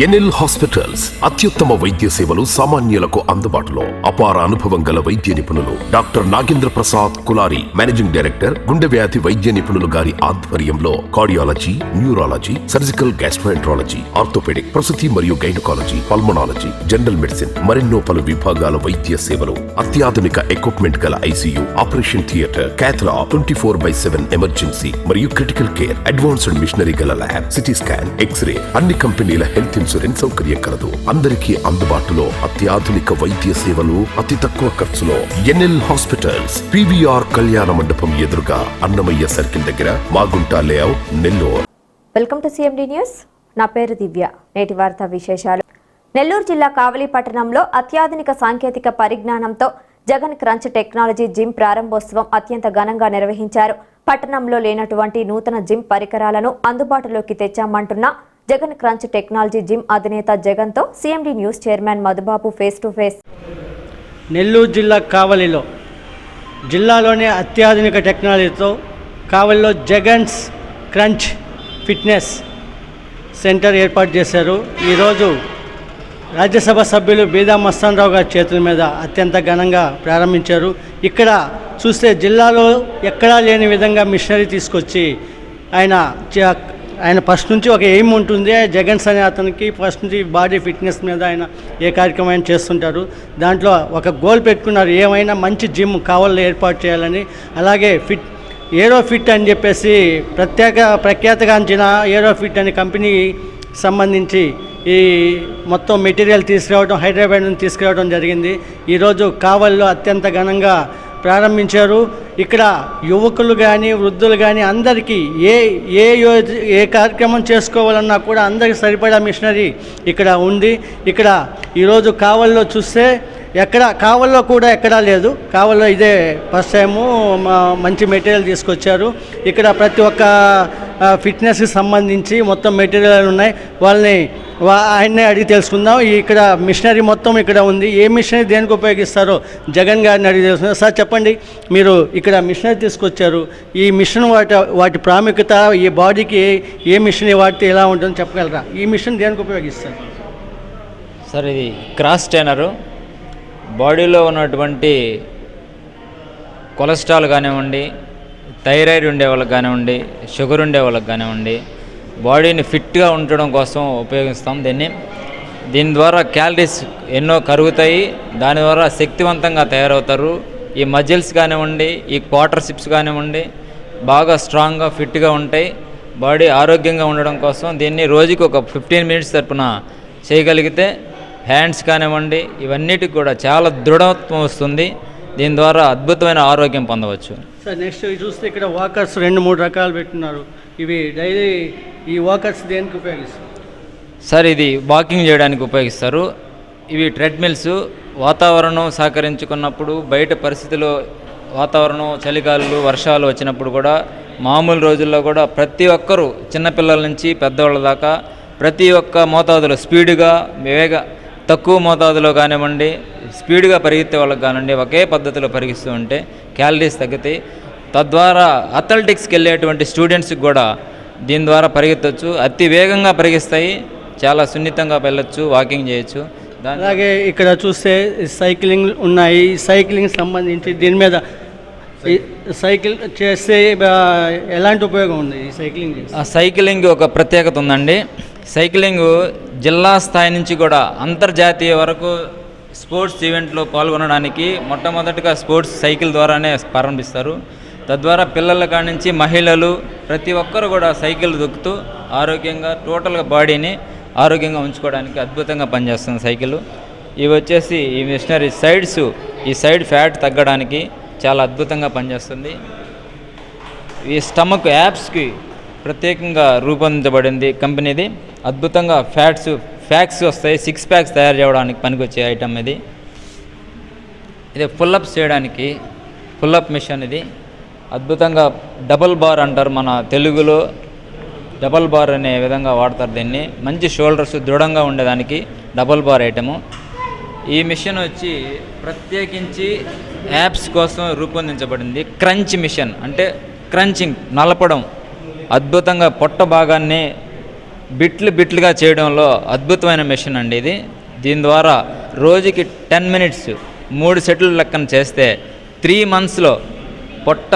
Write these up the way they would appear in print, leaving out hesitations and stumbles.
NL hospitals అత్యుత్తమ వైద్య సేవలు సామాన్యులకు అందుబాటులో. అపార అనుభవం గల వైద్య నిపుణులు doctor Nagendra Prasad Kulari, managing director, గుండె వ్యాధి వైద్య నిపుణులు గారి ఆధ్వర్యంలో cardiology, neurology, surgical gastroenterology, orthopaedic, ప్రసూతి మరియు గైనకాలజీ, పల్మనాలజీ, జనరల్ మెడిసిన్ మరెన్నో పలు విభాగాల వైద్య సేవలు, అత్యాధునిక ఎక్విప్మెంట్ గల ఐసీయూ, ఆపరేషన్ థియేటర్, క్యాథ్లా, 24/7 ఎమర్జెన్సీ మరియు క్రిటికల్ కేర్, అడ్వాన్స్డ్ మిషనరీ గల ల్యాబ్, సిటీ స్కాన్, ఎక్స్రే, అన్ని కంపెనీల హెల్త్ ఇన్సూరెన్స్ సౌకర్యం కలదు. అందరికీ అందుబాటులో అత్యాధునిక వైద్య సేవలు అతి తక్కువ ఖర్చులో. ఎన్ఎల్ హాస్పిటల్స్, పివిఆర్ కళ్యాణ మండపం ఎదురుగా, అన్నమయ్య సర్కిల్ దగ్గర, Magunta layout, Nellore. Welcome to CMD news. నా పేరు దివ్య. నేటి వార్తా విశేషాలు. నెల్లూరు జిల్లా కావలి పట్టణంలో అత్యాధునిక సాంకేతిక పరిజ్ఞానంతో జగన్ క్రంచ్ టెక్నాలజీ జిమ్ ప్రారంభోత్సవం అత్యంత ఘనంగా నిర్వహించారు. పట్టణంలో లేనటువంటి నూతన జిమ్ పరికరాలను అందుబాటులోకి తెచ్చామంటున్న జగన్ క్రంచ్ టెక్నాలజీ జిమ్ అధినేత జగన్తో CMD news chairman Madhubabu face to face. Nellore జిల్లా కావలిలో జిల్లాలోనే అత్యాధునిక టెక్నాలజీతో కావలిలో జగన్స్ క్రంచ్ ఫిట్నెస్ సెంటర్ ఏర్పాటు చేశారు. ఈరోజు రాజ్యసభ సభ్యులు బీదా మస్తానరావు గారి చేతుల మీద అత్యంత ఘనంగా ప్రారంభించారు. ఇక్కడ చూస్తే జిల్లాలో ఎక్కడా లేని విధంగా మిషనరీ తీసుకొచ్చి ఆయన ఫస్ట్ నుంచి ఒక ఎయిమ్ ఉంటుంది. జగన్స్ అనే అతనికి ఫస్ట్ నుంచి బాడీ ఫిట్నెస్ మీద ఆయన ఏ కార్యక్రమం అయినా చేస్తుంటారు. దాంట్లో ఒక గోల్ పెట్టుకున్నారు, ఏమైనా మంచి జిమ్ కావాలో ఏర్పాటు చేయాలని. అలాగే ఏరో ఫిట్ అని చెప్పేసి ప్రఖ్యాతగాంచిన ఏరో ఫిట్ అనే కంపెనీ సంబంధించి ఈ మొత్తం మెటీరియల్ తీసుకురావడం హైదరాబాద్ నుంచి తీసుకురావడం జరిగింది. ఈరోజు కావలిలో అత్యంత ఘనంగా ప్రారంభించారు. ఇక్కడ యువకులు కానీ వృద్ధులు కానీ అందరికీ ఏ కార్యక్రమం చేసుకోవాలన్నా కూడా అందరికీ సరిపడా మిషనరీ ఇక్కడ ఉంది. ఇక్కడ ఈరోజు కావలిలో చూస్తే కావలిలో కూడా ఎక్కడా లేదు. కావలిలో ఇదే ఫస్ట్ టైము మంచి మెటీరియల్ తీసుకొచ్చారు. ఇక్కడ ప్రతి ఒక్క ఫిట్నెస్కి సంబంధించి మొత్తం మెటీరియల్ ఉన్నాయి. ఆయన్నే అడిగి తెలుసుకుందాం. ఇక్కడ మిషనరీ మొత్తం ఇక్కడ ఉంది. ఏ మిషనరీ దేనికి ఉపయోగిస్తారో జగన్ గారిని అడిగి తెలుసుకుందాం. సార్ చెప్పండి, మీరు ఇక్కడ మిషనరీ తీసుకొచ్చారు. ఈ మిషన్ వాటి ప్రాముఖ్యత, ఈ బాడీకి ఏ మిషనరీ వాడితే ఎలా ఉంటుందో చెప్పగలరా? ఈ మిషన్ దేనికి ఉపయోగిస్తారు? సార్, ఇది క్రాస్ ట్రైనరు. బాడీలో ఉన్నటువంటి కొలెస్ట్రాల్ కానివ్వండి, థైరాయిడ్ ఉండే వాళ్ళకి కానివ్వండి, షుగర్ ఉండే వాళ్ళకి కానివ్వండి, బాడీని ఫిట్గా ఉండడం కోసం ఉపయోగిస్తాం దీని ద్వారా క్యాలరీస్ ఎన్నో కరుగుతాయి. దాని ద్వారా శక్తివంతంగా తయారవుతారు. ఈ మజిల్స్ కానివ్వండి, ఈ క్వార్టర్సిప్స్ కానివ్వండి బాగా స్ట్రాంగ్గా ఫిట్గా ఉంటాయి. బాడీ ఆరోగ్యంగా ఉండడం కోసం దీన్ని రోజుకి ఒక 15 మినిట్స్ తరపున చేయగలిగితే హ్యాండ్స్ కానివ్వండి ఇవన్నిటికి కూడా చాలా దృఢత్వం వస్తుంది. దీని ద్వారా అద్భుతమైన ఆరోగ్యం పొందవచ్చు. సార్, నెక్స్ట్ చూస్తే ఇక్కడ వాకర్స్ 2-3 రకాలు పెట్టున్నారు. ఇవి డైలీ ఈ వాకర్స్ దేనికి ఉపయోగిస్తారు? సార్, ఇది వాకింగ్ చేయడానికి ఉపయోగిస్తారు. ఇవి ట్రెడ్మిల్స్. వాతావరణం సహకరించుకున్నప్పుడు, బయట పరిస్థితుల్లో వాతావరణం చలిగాలులు వర్షాలు వచ్చినప్పుడు కూడా, మామూలు రోజుల్లో కూడా ప్రతి ఒక్కరూ చిన్నపిల్లల నుంచి పెద్దవాళ్ళ దాకా ప్రతి ఒక్క మోతాదులో స్పీడ్గా తక్కువ మోతాదులో కానివ్వండి, స్పీడ్గా పరిగెత్తే వాళ్ళకి కానివ్వండి ఒకే పద్ధతిలో పరిగిస్తూ ఉంటే క్యాలరీస్ తగ్గుతాయి. తద్వారా అథ్లెటిక్స్కి వెళ్ళేటువంటి స్టూడెంట్స్కి కూడా దీని ద్వారా పరిగెత్తవచ్చు. అతి వేగంగా పరిగిస్తాయి. చాలా సున్నితంగా వెళ్ళొచ్చు, వాకింగ్ చేయొచ్చు. అలాగే ఇక్కడ చూస్తే సైక్లింగ్ ఉన్నాయి. సైక్లింగ్ సంబంధించి దీని మీద సైకిల్ చేస్తే ఎలాంటి ఉపయోగం ఉంది? ఈ సైక్లింగ్ ఒక ప్రత్యేకత ఉందండి. సైక్లింగ్ జిల్లా స్థాయి నుంచి కూడా అంతర్జాతీయ వరకు స్పోర్ట్స్ ఈవెంట్లో పాల్గొనడానికి మొట్టమొదటిగా స్పోర్ట్స్ సైకిల్ ద్వారానే ప్రారంభిస్తారు. తద్వారా పిల్లల కాడి నుంచి మహిళలు ప్రతి ఒక్కరు కూడా సైకిల్ దొక్కుతూ ఆరోగ్యంగా టోటల్గా బాడీని ఆరోగ్యంగా ఉంచుకోవడానికి అద్భుతంగా పనిచేస్తుంది సైకిల్. ఇవి వచ్చేసి ఈ మిషనరీ సైడ్స్, ఈ సైడ్ ఫ్యాట్ తగ్గడానికి చాలా అద్భుతంగా పనిచేస్తుంది. ఈ స్టమక్ యాప్స్కి ప్రత్యేకంగా రూపొందించబడింది కంపెనీది. అద్భుతంగా ఫ్యాక్స్ వస్తాయి. 6 ప్యాక్స్ తయారు చేయడానికి పనికొచ్చే ఐటమ్ ఇది. ఫుల్లప్స్ చేయడానికి ఫుల్లప్ మిషన్ ఇది. అద్భుతంగా డబుల్ బార్ అంటారు, మన తెలుగులో డబుల్ బార్ అనే విధంగా వాడతారు దీన్ని. మంచి షోల్డర్స్ దృఢంగా ఉండేదానికి డబుల్ బార్ ఐటము. ఈ మిషన్ వచ్చి ప్రత్యేకించి యాప్స్ కోసం రూపొందించబడింది. క్రంచ్ మిషన్ అంటే క్రంచింగ్, నలపడం. అద్భుతంగా పొట్ట భాగాన్ని బిట్లుగా చేయడంలో అద్భుతమైన మెషిన్ అండి ఇది. దీని ద్వారా రోజుకి 10 మినిట్స్ 3 సెట్లు లెక్కన చేస్తే 3 monthsలో పొట్ట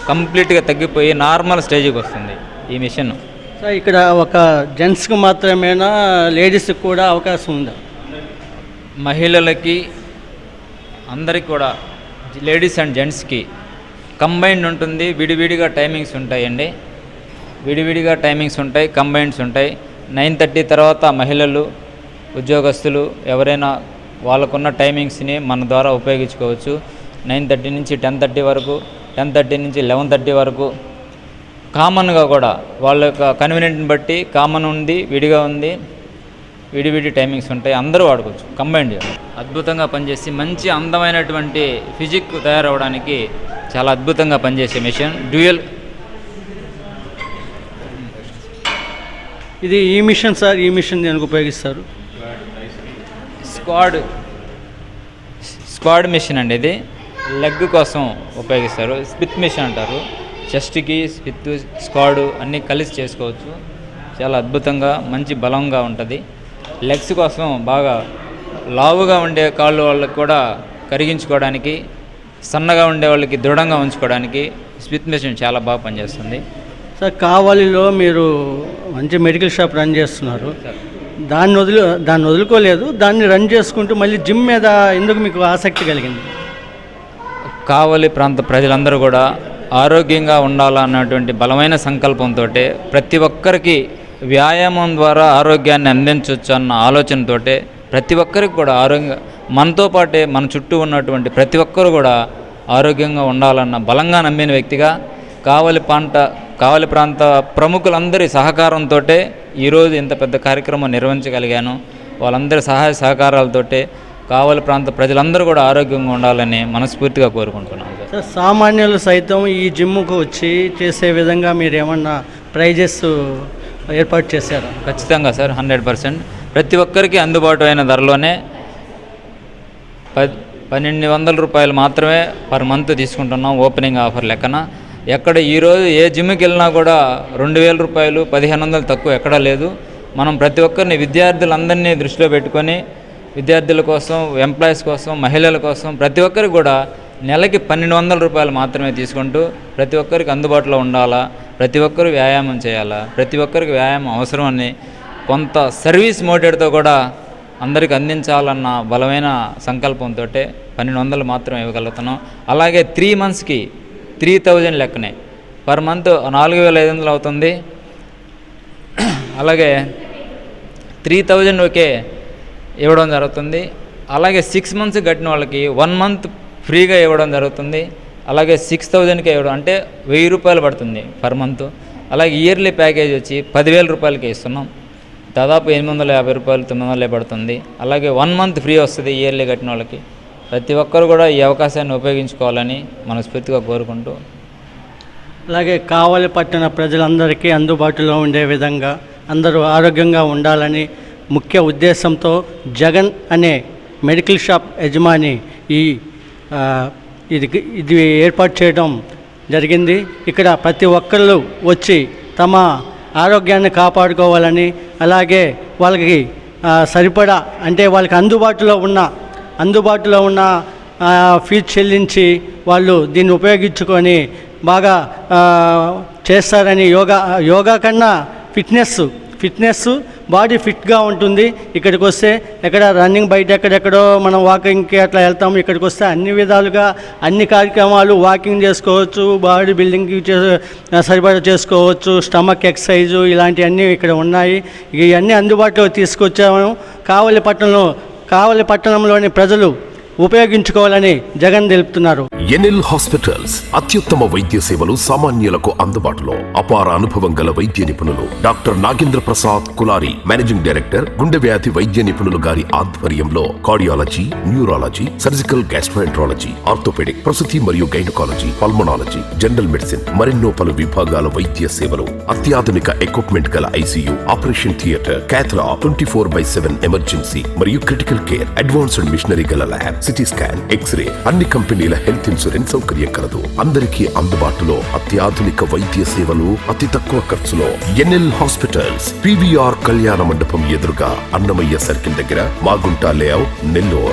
కంప్లీట్గా తగ్గిపోయి నార్మల్ స్టేజ్కి వస్తుంది ఈ మిషన్. సో ఇక్కడ ఒక జెంట్స్కి మాత్రమేనా, లేడీస్కి కూడా అవకాశం ఉందా? మహిళలకి అందరికి కూడా, లేడీస్ అండ్ జెంట్స్కి కంబైన్డ్ ఉంటుంది. విడివిడిగా టైమింగ్స్ ఉంటాయండి. విడివిడిగా టైమింగ్స్ ఉంటాయి, కంబైన్డ్స్ ఉంటాయి. 9:30 తర్వాత మహిళలు, ఉద్యోగస్తులు ఎవరైనా వాళ్ళకున్న టైమింగ్స్ని మన ద్వారా ఉపయోగించుకోవచ్చు. 9:30 నుంచి 10:30 వరకు, 10:30 నుంచి 11:30 వరకు. కామన్గా కూడా వాళ్ళ యొక్క కన్వీనియంట్ని బట్టి కామన్ ఉంది, విడిగా ఉంది, విడివిడి టైమింగ్స్ ఉంటాయి. అందరూ వాడుకోవచ్చు. కంబైండ్ అద్భుతంగా పనిచేసి మంచి అందమైనటువంటి ఫిజిక్ తయారవడానికి చాలా అద్భుతంగా పనిచేసే మిషన్. డ్యూయల్ ఇది ఈ మిషన్ సార్, ఈ మిషన్ దేనికి ఉపయోగిస్తారు? స్క్వాడ్ మిషన్ అండి. ఇది లెగ్ కోసం ఉపయోగిస్తారు. స్పిత్ మిషన్ అంటారు. చెస్ట్కి స్పిత్, స్క్వాడ్ అన్నీ కలిసి చేసుకోవచ్చు. చాలా అద్భుతంగా మంచి బలంగా ఉంటుంది. లెగ్స్ కోసం బాగా లావుగా ఉండే కాళ్ళు వాళ్ళకి కూడా కరిగించుకోవడానికి, సన్నగా ఉండే వాళ్ళకి దృఢంగా ఉంచుకోవడానికి స్పిత్ మిషన్ చాలా బాగా పనిచేస్తుంది. సార్ కావలిలో మీరు మంచి మెడికల్ షాప్ రన్ చేస్తున్నారు. దాన్ని వదులుకోలేదు, దాన్ని రన్ చేసుకుంటూ మళ్ళీ జిమ్ మీద ఎందుకు మీకు ఆసక్తి కలిగింది? కావలి ప్రాంత ప్రజలందరూ కూడా ఆరోగ్యంగా ఉండాలన్నటువంటి బలమైన సంకల్పంతో ప్రతి ఒక్కరికి వ్యాయామం ద్వారా ఆరోగ్యాన్ని అందించవచ్చు అన్న ఆలోచనతో ప్రతి ఒక్కరికి కూడా మనతో పాటే మన చుట్టూ ఉన్నటువంటి ప్రతి ఒక్కరు కూడా ఆరోగ్యంగా ఉండాలన్న బలంగా నమ్మిన వ్యక్తిగా కావలి ప్రాంత ప్రముఖులందరి సహకారంతో ఈరోజు ఇంత పెద్ద కార్యక్రమం నిర్వహించగలిగాను. వాళ్ళందరి సహాయ సహకారాలతోటే కావలి ప్రాంత ప్రజలందరూ కూడా ఆరోగ్యంగా ఉండాలని మనస్ఫూర్తిగా కోరుకుంటున్నాను. సార్ సామాన్యులు సైతం ఈ జిమ్కు వచ్చి చేసే విధంగా మీరు ఏమన్నా ప్రైజెస్ ఏర్పాటు చేశారా? ఖచ్చితంగా సార్, 100%. ప్రతి ఒక్కరికి అందుబాటు అయిన ధరలోనే 1,200 రూపాయలు మాత్రమే పర్ మంత్ తీసుకుంటున్నాం ఓపెనింగ్ ఆఫర్ లెక్కన. ఎక్కడ ఈరోజు ఏ జిమ్కి వెళ్ళినా కూడా 2,000 రూపాయలు, 1,500 తక్కువ ఎక్కడా లేదు. మనం ప్రతి ఒక్కరిని, విద్యార్థులందరినీ దృష్టిలో పెట్టుకొని విద్యార్థుల కోసం, ఎంప్లాయీస్ కోసం, మహిళల కోసం ప్రతి ఒక్కరికి కూడా నెలకి 1,200 రూపాయలు మాత్రమే తీసుకుంటూ ప్రతి ఒక్కరికి అందుబాటులో ఉండాలా, ప్రతి ఒక్కరు వ్యాయామం చేయాలా, ప్రతి ఒక్కరికి వ్యాయామం అవసరం అని కొంత సర్వీస్ మోటివ్తో కూడా అందరికి అందించాలన్న బలమైన సంకల్పంతో 1,200 మాత్రం ఇవ్వగలుగుతున్నాం. అలాగే 3 monthsకి 3,000 లెక్కనే, పర్ మంత్ 4,500 అవుతుంది. అలాగే 3,000 ఒకే ఇవ్వడం జరుగుతుంది. అలాగే 6 months కట్టిన వాళ్ళకి 1 month ఫ్రీగా ఇవ్వడం జరుగుతుంది. అలాగే 6,000కే ఇవ్వడం అంటే 1,000 రూపాయలు పడుతుంది పర్ మంత్. అలాగే ఇయర్లీ ప్యాకేజ్ వచ్చి 10,000 రూపాయలకే ఇస్తున్నాం. దాదాపు 850 రూపాయలు, 900 పడుతుంది. అలాగే 1 month ఫ్రీ వస్తుంది ఇయర్లీ కట్టిన వాళ్ళకి. ప్రతి ఒక్కరు కూడా ఈ అవకాశాన్ని ఉపయోగించుకోవాలని మనస్ఫూర్తిగా కోరుకుంటూ, అలాగే కావలి పట్టణ ప్రజలందరికీ అందుబాటులో ఉండే విధంగా అందరూ ఆరోగ్యంగా ఉండాలని ముఖ్య ఉద్దేశంతో జగన్ అనే మెడికల్ షాప్ యజమాని ఇది ఏర్పాటు చేయడం జరిగింది. ఇక్కడ ప్రతి ఒక్కళ్ళు వచ్చి తమ ఆరోగ్యాన్ని కాపాడుకోవాలని, అలాగే వాళ్ళకి సరిపడా అంటే వాళ్ళకి అందుబాటులో ఉన్న ఫీజు చెల్లించి వాళ్ళు దీన్ని ఉపయోగించుకొని బాగా చేస్తారని, యోగా కన్నా ఫిట్నెస్ బాడీ ఫిట్గా ఉంటుంది. ఇక్కడికి వస్తే ఎక్కడ రన్నింగ్ బయట ఎక్కడెక్కడో మనం వాకింగ్కి అట్లా వెళ్తాము. ఇక్కడికి వస్తే అన్ని విధాలుగా అన్ని కార్యక్రమాలు, వాకింగ్ చేసుకోవచ్చు, బాడీ బిల్డింగ్కి సరిపడా చేసుకోవచ్చు, స్టమక్ ఎక్సర్సైజు ఇలాంటివన్నీ ఇక్కడ ఉన్నాయి. ఇవన్నీ అందుబాటులో తీసుకొచ్చాము. కావలి పట్టణంలోని ప్రజలు ఉపయోగించుకోవాలని జగన్ తెలుపుతున్నారు. ఎన్ఎల్ హాస్పిటల్స్ అత్యుత్తమ వైద్య సేవలు సామాన్యులకు అందుబాటులో. అపార అనుభవం గల వైద్య నిపుణులు doctor Nagendra Prasad Kulari, managing director, గుండె వ్యాధి వైద్య నిపుణులు గారి ఆధ్వర్యంలో cardiology, neurology, surgical gastroenterology, orthopaedic, ప్రసూతి మరియు గైనకాలజీ, పల్మనాలజీ, జనరల్ మెడిసిన్ మరెన్నో పలు విభాగాల వైద్య సేవలు. అత్యాధునిక ఎక్విప్మెంట్ గల ICU, operation theatre, cath lab, 24/7 emergency మరియు క్రిటికల్ కేర్, అడ్వాన్స్డ్ మిషనరీ గల ల్యాబ్, సిటీ స్కాన్, ఎక్స్రే, అన్ని కంపెనీల హెల్త్ ఇన్సూరెన్స్ సౌకర్యం కలదు. అందరికీ అందుబాటులో అత్యాధునిక వైద్య సేవలు అతి తక్కువ ఖర్చులో. ఎన్ఎల్ హాస్పిటల్స్, PVR కళ్యాణ మండపం ఎదురుగా, అన్నమయ్య సర్కిల్ దగ్గర, మాగుంట లేఅవుట్, నెల్లూరు.